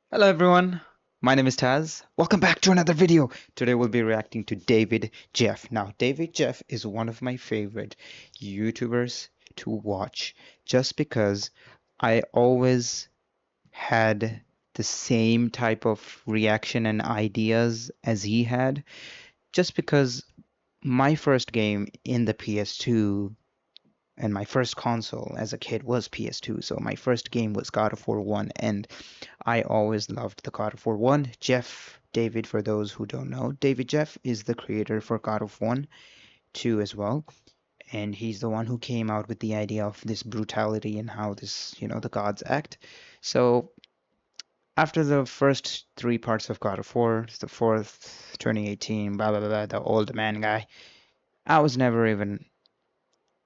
Hello everyone, my name is Taz. Welcome back to another video. Today we'll be reacting to David Jeff. Now, David Jeff is one of my favorite YouTubers to watch just because I always had the same type of reaction and ideas as he had. Just because my first game in the PS2 and my first console as a kid was PS2, so my first game was God of War 1, and I always loved the God of War 1. David, for those who don't know, David Jeff is the creator for God of 1, 2 as well, and he's the one who came out with the idea of this brutality and how this, the gods act. So after the first three parts of God of War, the fourth, 2018, blah blah blah, the old man guy, I was never even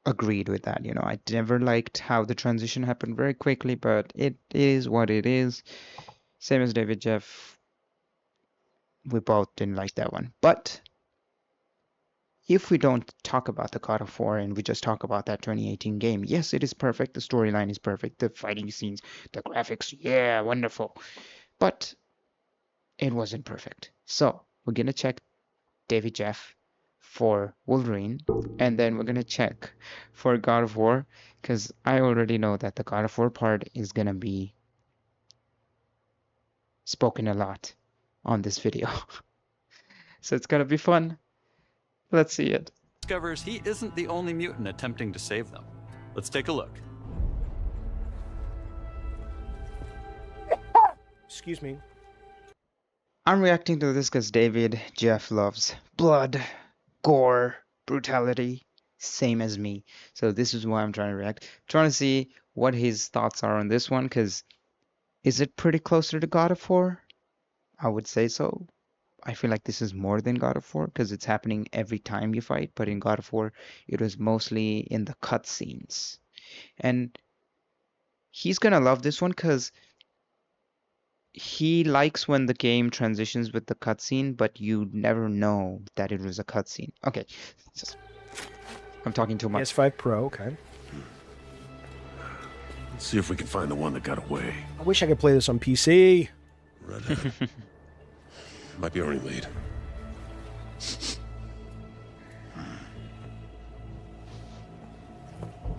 agreed with that. I never liked how the transition happened very quickly, but it is what it is. Same as David Jeff, we both didn't like that one. But if we don't talk about the God of War and we just talk about that 2018 game, yes, it is perfect. The storyline is perfect. The fighting scenes, the graphics, yeah, wonderful. But it wasn't perfect. So we're gonna check David Jeff for Wolverine, and then we're gonna check for God of War, because I already know that the God of War part is gonna be spoken a lot on this video. So it's gonna be fun. Let's see it. Discovers he isn't the only mutant attempting to save them. Let's take a look. Excuse me. I'm reacting to this because David Jeff loves blood, gore, brutality, same as me. So this is why I'm trying to react. Trying to see what his thoughts are on this one, because is it pretty closer to God of War? I would say so. I feel like this is more than God of War because it's happening every time you fight, but in God of War it was mostly in the cutscenes. And he's gonna love this one because he likes when the game transitions with the cutscene, but you never know that it was a cutscene. Okay, I'm talking too much. PS5 Pro, okay. Let's see if we can find the one that got away. I wish I could play this on PC. Right. Might be our only lead.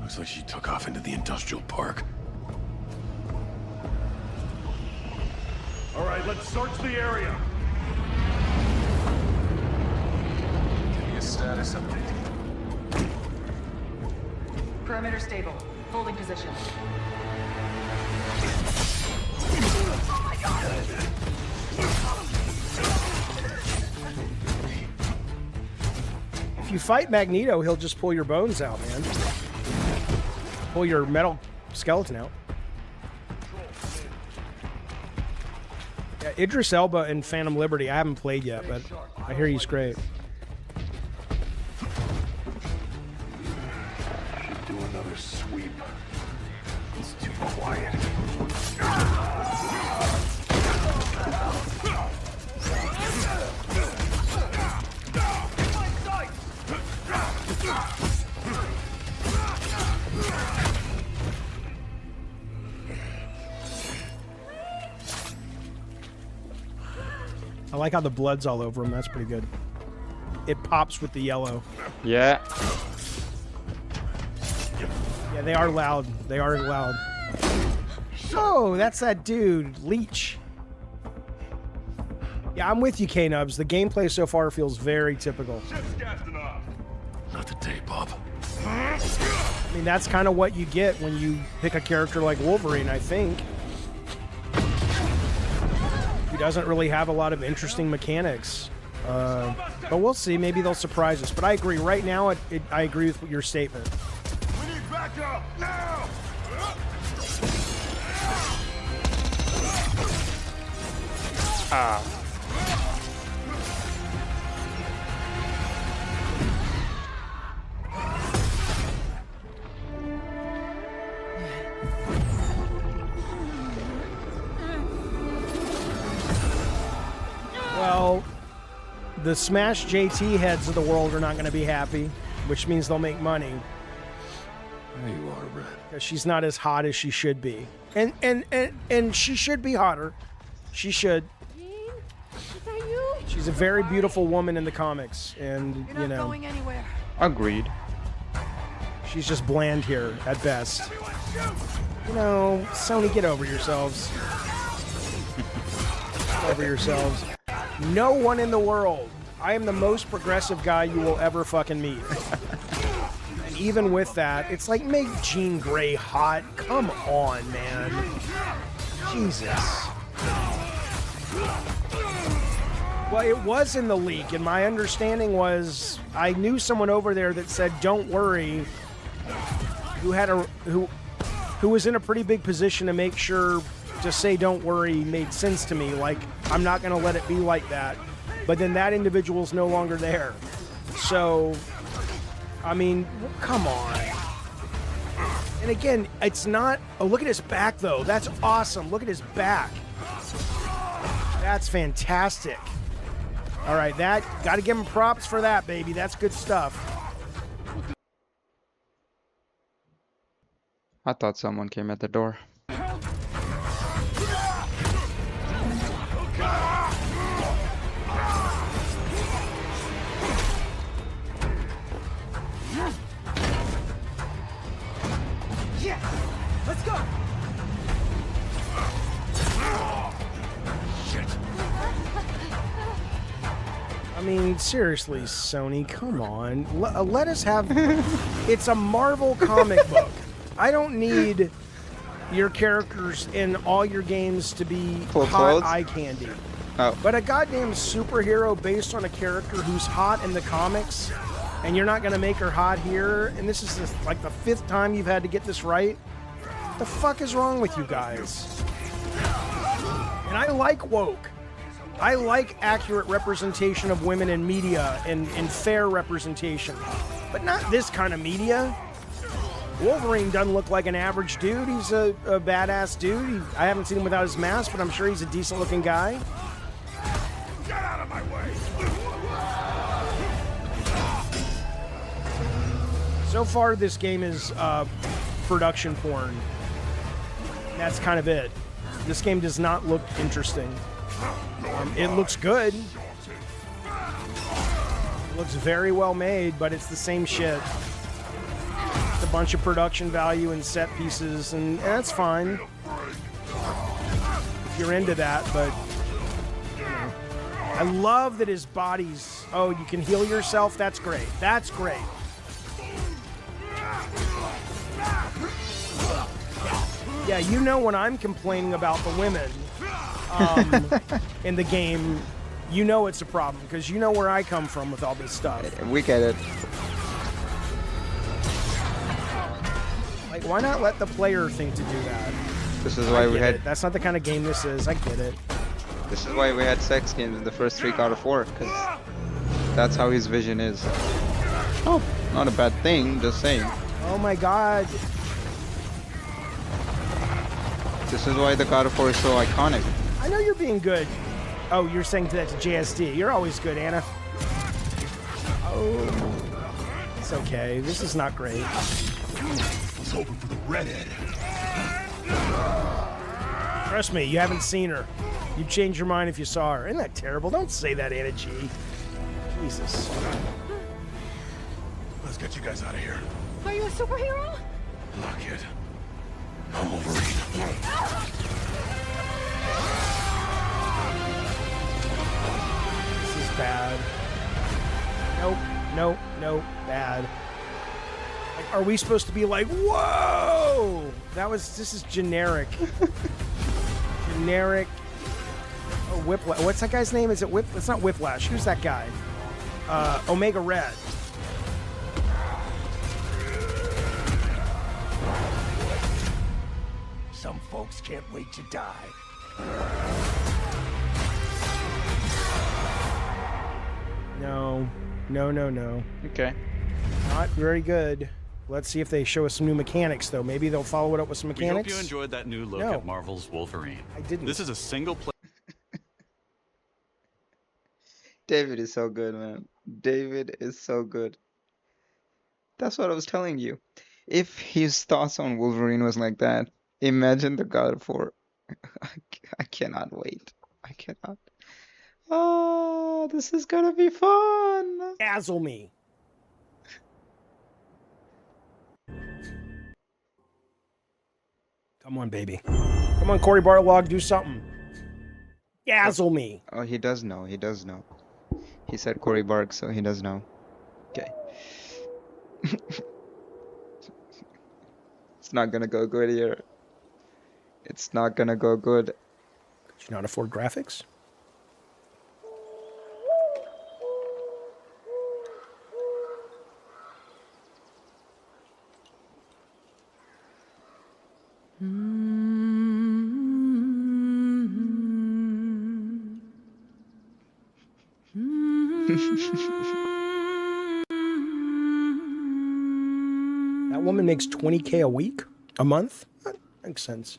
Looks like she took off into the industrial park. All right, let's search the area. Give me a status update. Perimeter stable. Holding position. If you fight Magneto, he'll just pull your bones out, man. Pull your metal skeleton out. Yeah, Idris Elba in Phantom Liberty, I haven't played yet, but I hear he's great. Should do another sweep. It's too quiet. I like how the blood's all over him. That's pretty good. It pops with the yellow. Yeah. Yeah, they are loud. They are loud. Oh, that's that dude, Leech. Yeah, I'm with you, K-Nubs. The gameplay so far feels very typical. Just gassing off. Not today, Bob. I mean, that's kind of what you get when you pick a character like Wolverine, I think. He doesn't really have a lot of interesting mechanics. But we'll see. Maybe they'll surprise us. But I agree. Right now, I agree with your statement. We need backup now. Well, the Smash JT heads of the world are not going to be happy, which means they'll make money. There you are, Red. Because she's not as hot as she should be. And she should be hotter. She should. Jean, is that you? She's a very beautiful woman in the comics, and You're you not know, going anywhere. Agreed. she's just bland here at best. You know, Sony, get over yourselves. Get over yourselves. No one in the world. I am the most progressive guy you will ever fucking meet. And even with that, it's like, make Jean Grey hot. Come on, man. Jesus. Well, it was in the leak, and my understanding was I knew someone over there that said, "Don't worry," who was in a pretty big position to make sure to say "Don't worry" made sense to me. Like, I'm not going to let it be like that. But then that individual's no longer there. So, I mean, come on. And again, it's not. Oh, look at his back, though. That's awesome. Look at his back. That's fantastic. All right, that got to give him props for that, baby. That's good stuff. I thought someone came at the door. Let's go. I mean, seriously, Sony, come on. Let us have... It's a Marvel comic book. I don't need your characters in all your games to be Full hot clothes? eye candy. Oh. But a goddamn superhero based on a character who's hot in the comics, and you're not going to make her hot here, and this is like the 5th time you've had to get this right? What the fuck is wrong with you guys? And I like woke. I like accurate representation of women in media and fair representation. But not this kind of media. Wolverine doesn't look like an average dude. He's a badass dude. I haven't seen him without his mask, but I'm sure he's a decent looking guy. Get out of my way! So far, this game is production porn. That's kind of it. This game does not look interesting. It looks good. It looks very well made, but it's the same shit. It's a bunch of production value and set pieces, and that's fine if you're into that, but you know. I love that his body's... Oh, you can heal yourself? That's great. That's great. Yeah, you know when I'm complaining about the women in the game, you know it's a problem, because you know where I come from with all this stuff. We get it. Like, why not let the player think to do that? This is why we Get had. it. That's not the kind of game this is. I get it. This is why we had sex games in the first 3 out of 4, because that's how his vision is. Oh, not a bad thing. Just saying. Oh my god. This is why the God of War is so iconic. I know you're being good. Oh, you're saying that to JSD. You're always good, Anna. Oh. It's okay. This is not great. I was hoping for the redhead. Trust me, you haven't seen her. You'd change your mind if you saw her. Isn't that terrible? Don't say that, Anna G. Jesus. Let's get you guys out of here. Are you a superhero? Look, kid. I'm Wolverine. This is bad. Nope, nope, nope, bad. Like, are we supposed to be like, whoa? This is generic. Generic. Oh, Whiplash. What's that guy's name? Is it Whip? It's not Whiplash. Who's that guy? Omega Red. Some folks can't wait to die. No, no, no, no. Okay. Not very good. Let's see if they show us some new mechanics, though. Maybe they'll follow it up with some We hope mechanics. you enjoyed that new look No. at Marvel's Wolverine. I didn't. This is a single player. David is so good, man. David is so good. That's what I was telling you. If his thoughts on Wolverine was like that, imagine the God of War. I cannot wait. I cannot. Oh, this is gonna be fun. Dazzle me. Come on, baby. Come on, Cory Barlog, do something. Dazzle me. Oh, he does know. He does know. He said Cory Bark, so he does know. Okay. It's not gonna go good here. It's not gonna go good. Could you not afford graphics? That woman makes $20K a week? A month? That makes sense.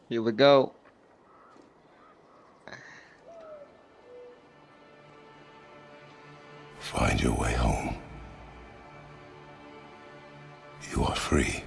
Here we go. Find your way home. You are free.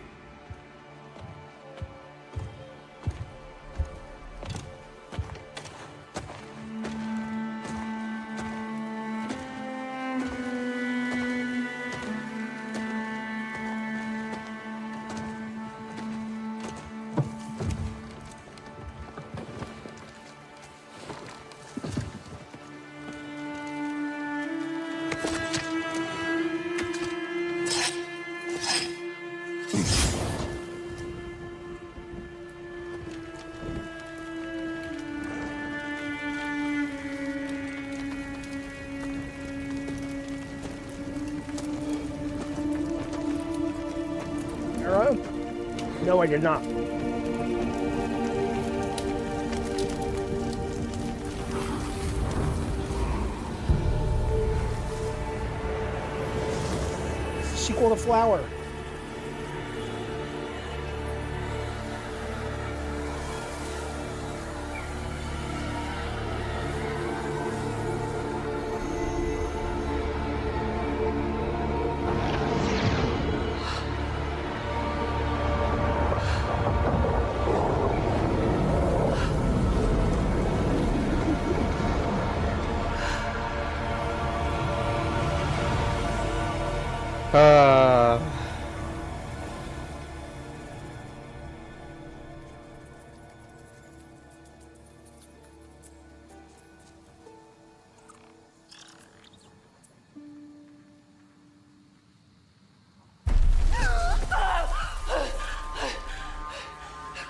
Arrow? No, I did not. Sequel to Flower.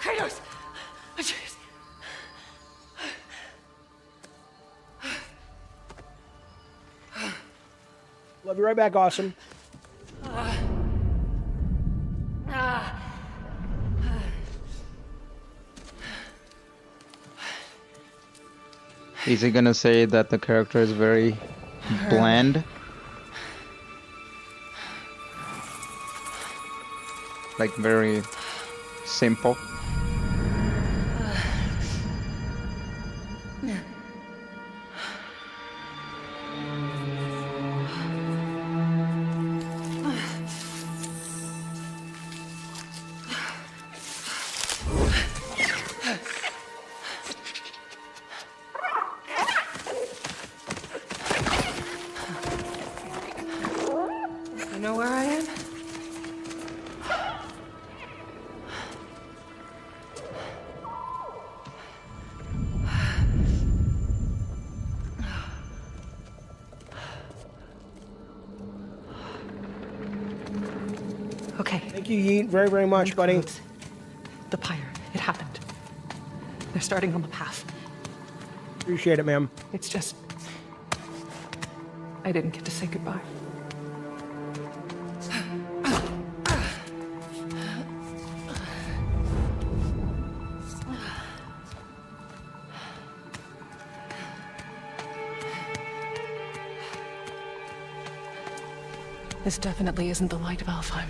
Kratos! Atreus! Love you right back, awesome. Is he gonna say that the character is very bland? Like very simple? You know where I am? Okay. Thank you, Yeet, very, very much, buddy. The pyre. It happened. They're starting on the path. Appreciate it, ma'am. It's just... I didn't get to say goodbye. This definitely isn't the light of Alfheim.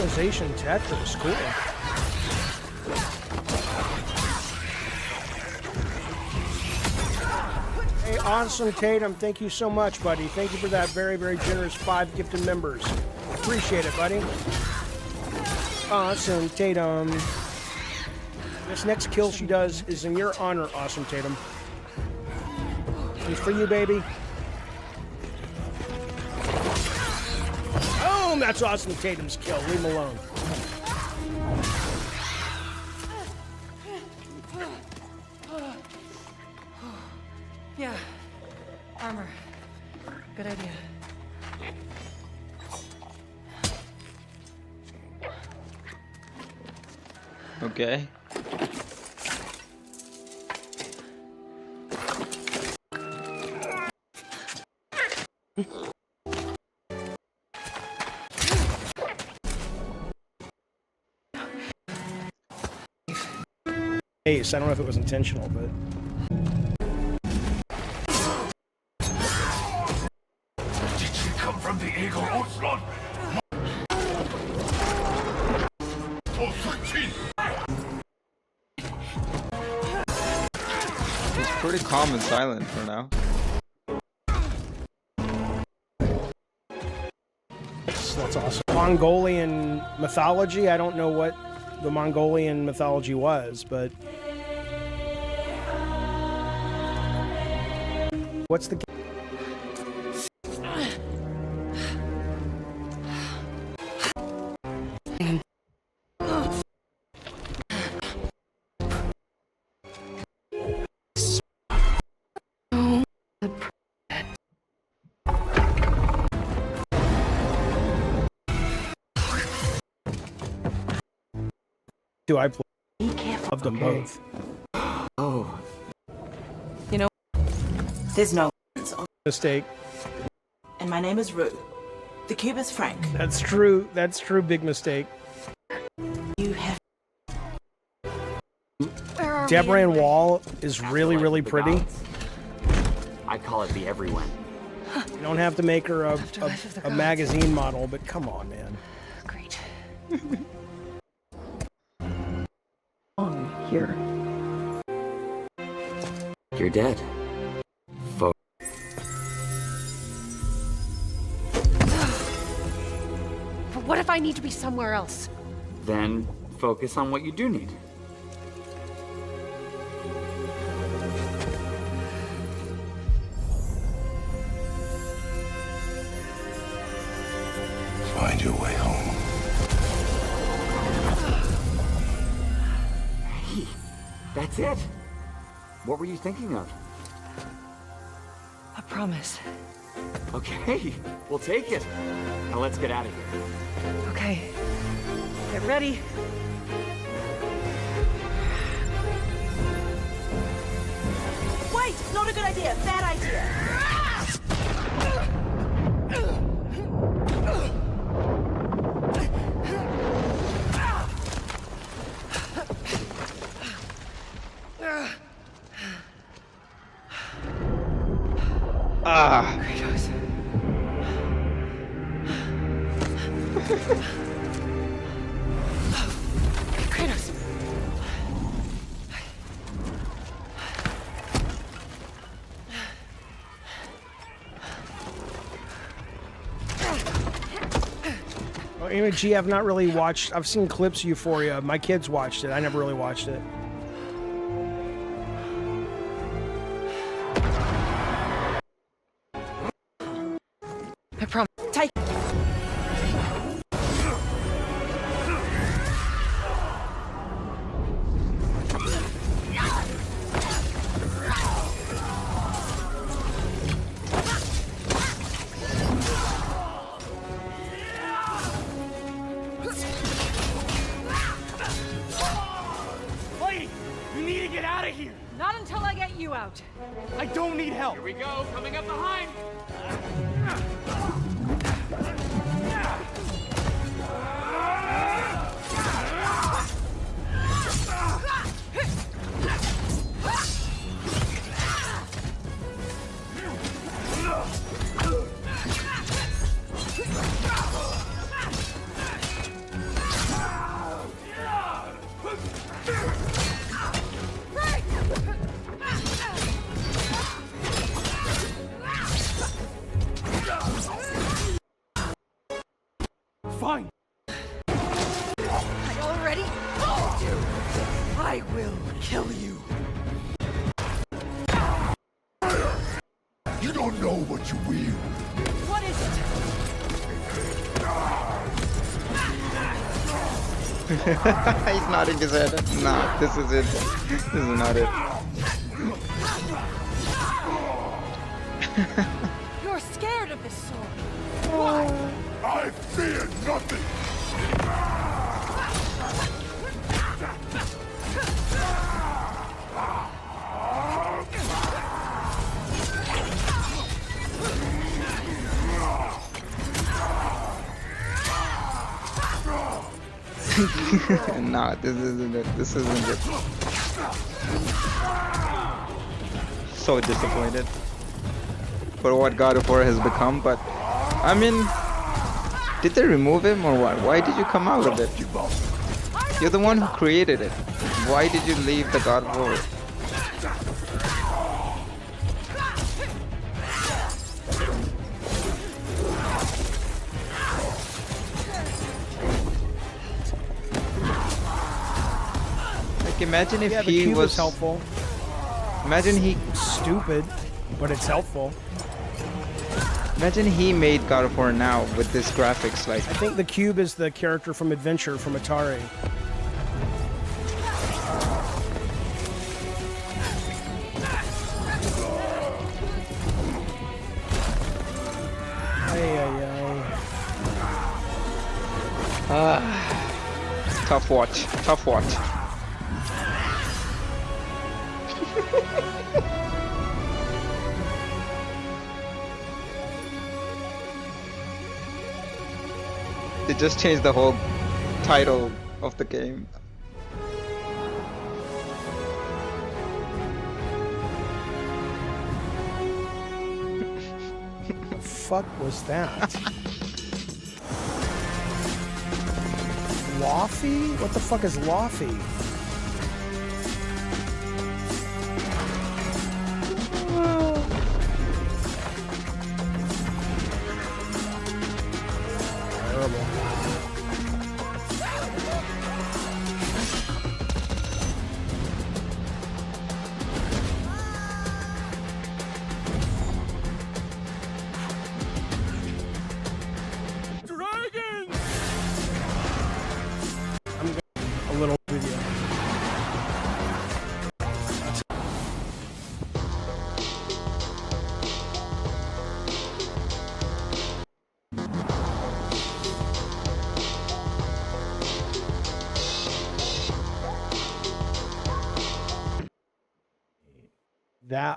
customization tech is cool. Hey, Awesome Tatum, thank you so much, buddy. Thank you for that very, very generous 5 gifted members. Appreciate it, buddy. Awesome Tatum. This next kill she does is in your honor, Awesome Tatum. It's for you, baby. Oh, that's Awesome Tatum's kill. Leave him alone. Yeah. Armor. Good idea. Okay. Ace, I don't know if it was intentional, but... Did she come from the Eagle Outlaw? He's pretty calm and silent for now. That's awesome. Mongolian mythology, I don't know what the Mongolian mythology was, but... What's the... Do I play? Love them both. Oh. You know, there's no Mistake. and my name is Rue. The cube is Frank. That's true. That's true. Big mistake. You have Deborah Ann Wall is really, really pretty. I call it the everyone. You don't have to make her a magazine model, but come on, man. Great. here. You're dead. But what if I need to be somewhere else? Then focus on what you do need. Find your way home. Hey, that's it. What were you thinking of? A promise. Okay, we'll take it. Now let's get out of here. Okay. Get ready. Wait! Not a good idea. Bad idea. Ah. Kratos. Kratos. Well, anyway, G, I've not really watched. I've seen clips of Euphoria. My kids watched it. I never really watched it. I promise. Take. Lady, you need to get out of here. Not until I get you out. I don't need help. Here we go, coming up behind. fine. I already told you. I will kill you. You don't know what you wield. What is it? He's nodding his head. Nah, this is it. This is not it. You're scared of this sword. Why? I fear nothing. Nah, this isn't it. This isn't it. So disappointed for what God of War has become, but I mean, did they remove him or what? Why did you come out of it? You're the one who created it. Why did you leave the God of War? Imagine if the he cube was is helpful. Imagine he stupid, but it's helpful. Imagine he made God of War now with this graphics. Like, I think the cube is the character from Adventure from Atari. Tough watch. Tough watch. They just changed the whole title of the game. The fuck was that? Lofty? What the fuck is Lofty?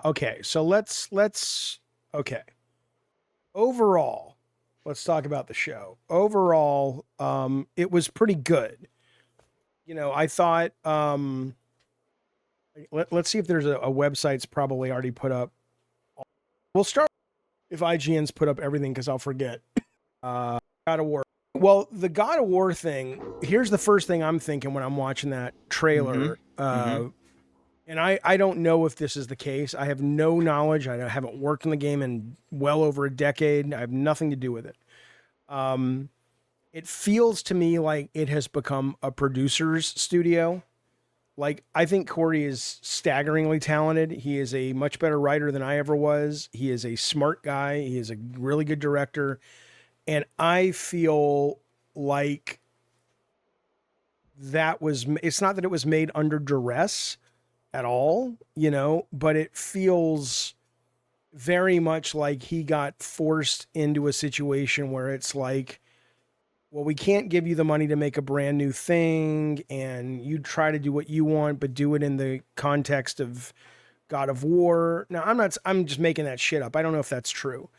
Okay, so let's okay. Overall, let's talk about the show. Overall, it was pretty good. You know, I thought let's see if there's a website's probably already put up. We'll start if IGN's put up everything because I'll forget. God of War. Well, the God of War thing, here's the first thing I'm thinking when I'm watching that trailer. And I don't know if this is the case. I have no knowledge. I haven't worked in the game in well over a decade. I have nothing to do with it. It feels to me like it has become a producer's studio. Like, I think Corey is staggeringly talented. He is a much better writer than I ever was. He is a smart guy. He is a really good director. And I feel like it's not that it was made under duress at all, you know, but it feels very much like he got forced into a situation where it's like, well, we can't give you the money to make a brand new thing, and you try to do what you want, but do it in the context of God of War. Now, I'm just making that shit up. I don't know if that's true.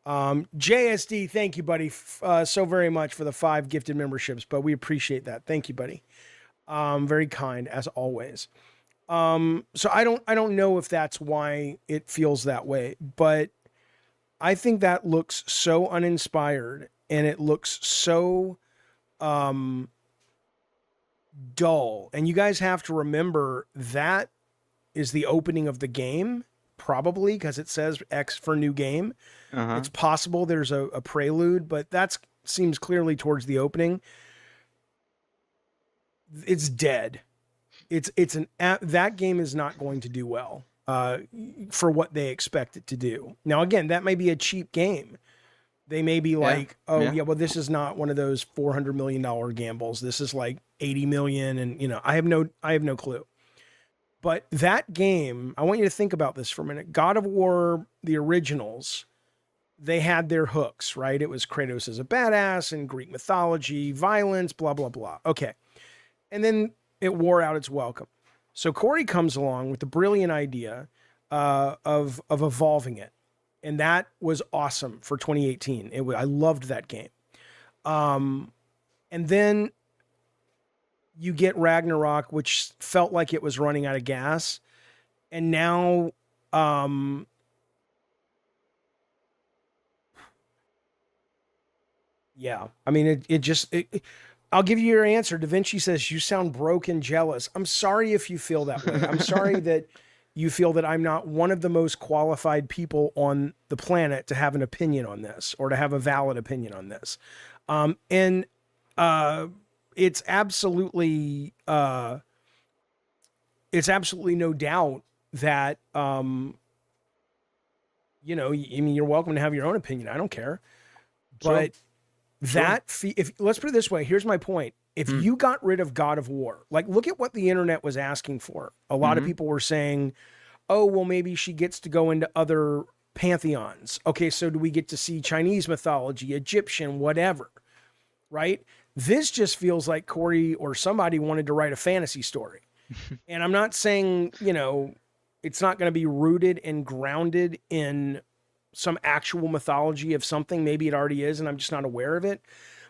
JSD, thank you, buddy, so very much for the 5 gifted memberships, but we appreciate that. Thank you, buddy. Very kind, as always. So I don't know if that's why it feels that way, but I think that looks so uninspired and it looks so, dull. And you guys have to remember that is the opening of the game. probably, because it says X for new game. It's possible there's a prelude, but that seems clearly towards the opening. It's dead. That game is not going to do well for what they expect it to do. Now, again, that may be a cheap game. They may be like, well, this is not one of those $400 million gambles. This is like 80 million. And, you know, I have no clue. But that game, I want you to think about this for a minute. God of War, the originals, they had their hooks, right? It was Kratos as a badass and Greek mythology, violence, blah, blah, blah. Okay. And then it wore out its welcome. So Corey comes along with the brilliant idea of evolving it. And that was awesome for 2018. I loved that game. And then you get Ragnarok, which felt like it was running out of gas. And now, yeah, I mean, I'll give you your answer. Da Vinci says, you sound broke and jealous. I'm sorry if you feel that way. I'm sorry that you feel that I'm not one of the most qualified people on the planet to have an opinion on this or to have a valid opinion on this. It's absolutely no doubt that, you know, I mean, you're welcome to have your own opinion. I don't care. But if let's put it this way, here's my point. If you got rid of God of War, like look at what the internet was asking for. A lot of people were saying, oh, well, maybe she gets to go into other pantheons. Okay, so do we get to see Chinese mythology, Egyptian, whatever, right? This just feels like Corey or somebody wanted to write a fantasy story. And I'm not saying, you know, it's not going to be rooted and grounded in some actual mythology of something. Maybe it already is, and I'm just not aware of it.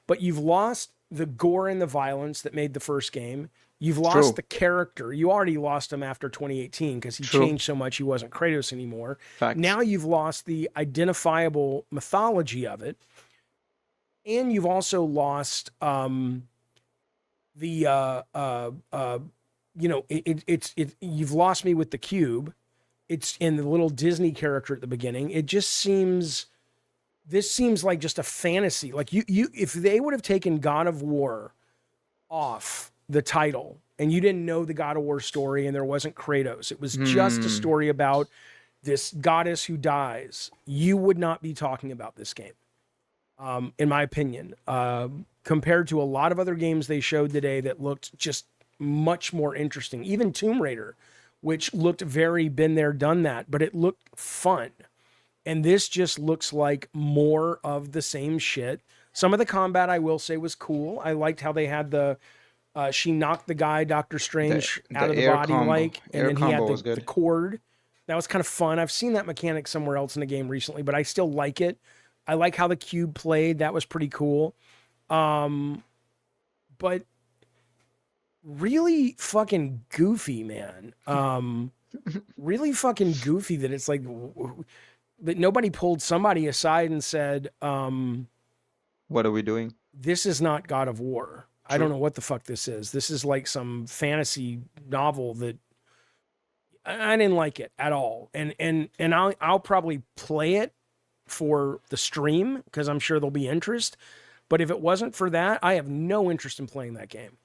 But you've lost the gore and the violence that made the first game. You've lost the character. You already lost him after 2018 because he changed so much he wasn't Kratos anymore. Now you've lost the identifiable mythology of it. And you've also lost you've lost me with the cube. It's in the little Disney character at the beginning. This seems like just a fantasy. Like if they would have taken God of War off the title and you didn't know the God of War story and there wasn't Kratos, it was just a story about this goddess who dies, you would not be talking about this game. In my opinion, compared to a lot of other games they showed today that looked just much more interesting. Even Tomb Raider, which looked very been there, done that, but it looked fun. And this just looks like more of the same shit. Some of the combat, I will say, was cool. I liked how they had she knocked the guy, Doctor Strange, out of the body, and then he had the cord. That was kind of fun. I've seen that mechanic somewhere else in the game recently, but I still like it. I like how the cube played. That was pretty cool. But really fucking goofy, man. Really fucking goofy that it's like that nobody pulled somebody aside and said, what are we doing? This is not God of War. I don't know what the fuck this is. This is like some fantasy novel that I didn't like it at all. And I'll probably play it for the stream because I'm sure there'll be interest. But if it wasn't for that, I have no interest in playing that game.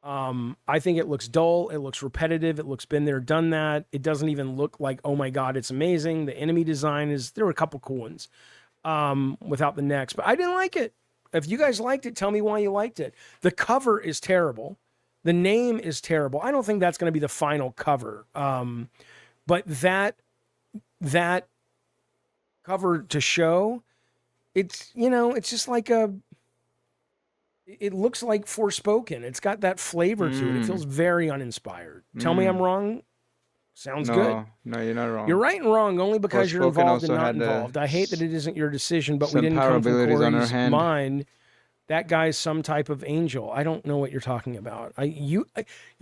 I think it looks dull. It looks repetitive. It looks been there, done that. It doesn't even look like, oh my God, it's amazing. The enemy design there were a couple cool ones without the necks, but I didn't like it. If you guys liked it, tell me why you liked it. The cover is terrible. The name is terrible. I don't think that's going to be the final cover. But that cover to show, it's just like it looks like Forspoken. It's got that flavor to it. It feels very uninspired. Tell me I'm wrong. Sounds good. No, you're not wrong. You're right and wrong only because you're involved and not involved. I hate that it isn't your decision, but we didn't come from Corey's mind. That guy's some type of angel. I don't know what you're talking about. You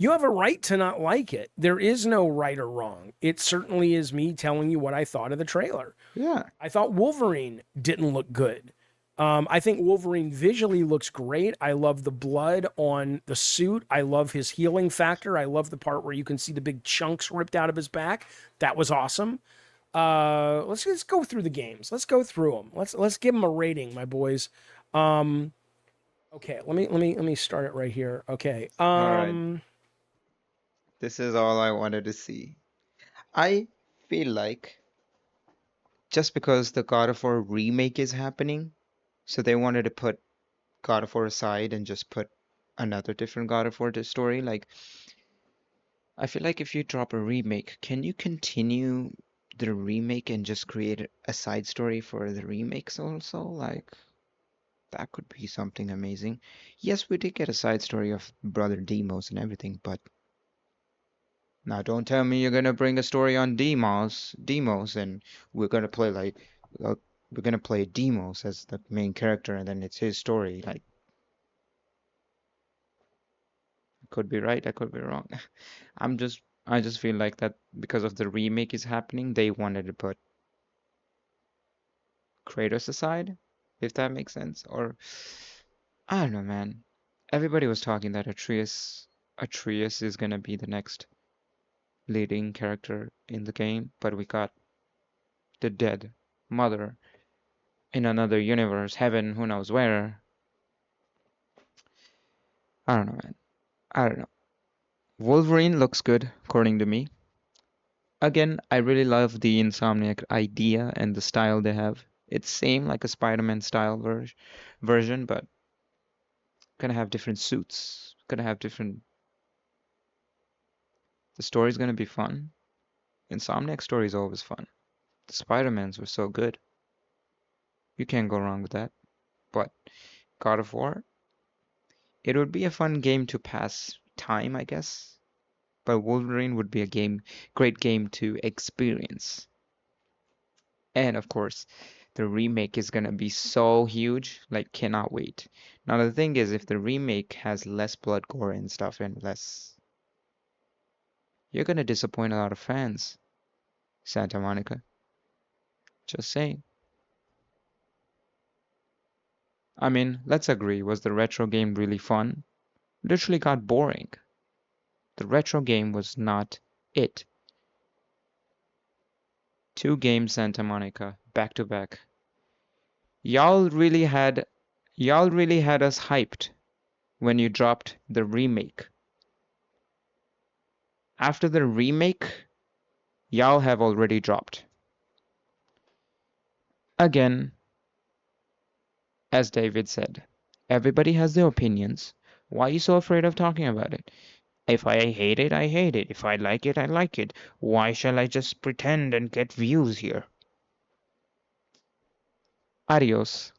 have a right to not like it. There is no right or wrong. It certainly is me telling you what I thought of the trailer. Yeah. I thought Wolverine didn't look good. I think Wolverine visually looks great. I love the blood on the suit. I love his healing factor. I love the part where you can see the big chunks ripped out of his back. That was awesome. Let's just go through the games. Let's go through them. Let's give them a rating, my boys. Okay, let me start it right here. Okay. All right. This is all I wanted to see. I feel like just because the God of War remake is happening, so they wanted to put God of War aside and just put another different God of War story. Like, I feel like if you drop a remake, can you continue the remake and just create a side story for the remakes also? Like, that could be something amazing. Yes, we did get a side story of Brother Demos and everything, but now don't tell me you're gonna bring a story on Demos, and we're gonna play like we're gonna play Demos as the main character, and then it's his story. Like, I could be right, I could be wrong. I just feel like that because of the remake is happening, they wanted to put Kratos aside, if that makes sense. Or I don't know, man. Everybody was talking that Atreus is gonna be the next leading character in the game, but we got the dead mother in another universe, heaven, who knows where. I don't know, man. I don't know. Wolverine looks good, according to me. Again, I really love the Insomniac idea and the style they have. It's same like a Spider-Man style version, but gonna have different suits. Gonna have different. The story's gonna be fun. Insomniac story is always fun. The Spider-Mans were so good. You can't go wrong with that. But God of War, it would be a fun game to pass time, I guess. But Wolverine would be a great game to experience. And of course, the remake is gonna be so huge, like cannot wait. Now the thing is, if the remake has less blood gore and stuff and less, you're gonna disappoint a lot of fans, Santa Monica. Just saying. I mean, let's agree, was the retro game really fun? Literally got boring. The retro game was not it. 2 games Santa Monica, back to back. Y'all really had us hyped when you dropped the remake. After the remake, y'all have already dropped. Again, as David said, everybody has their opinions. Why are you so afraid of talking about it? If I hate it, I hate it. If I like it, I like it. Why shall I just pretend and get views here? Adios.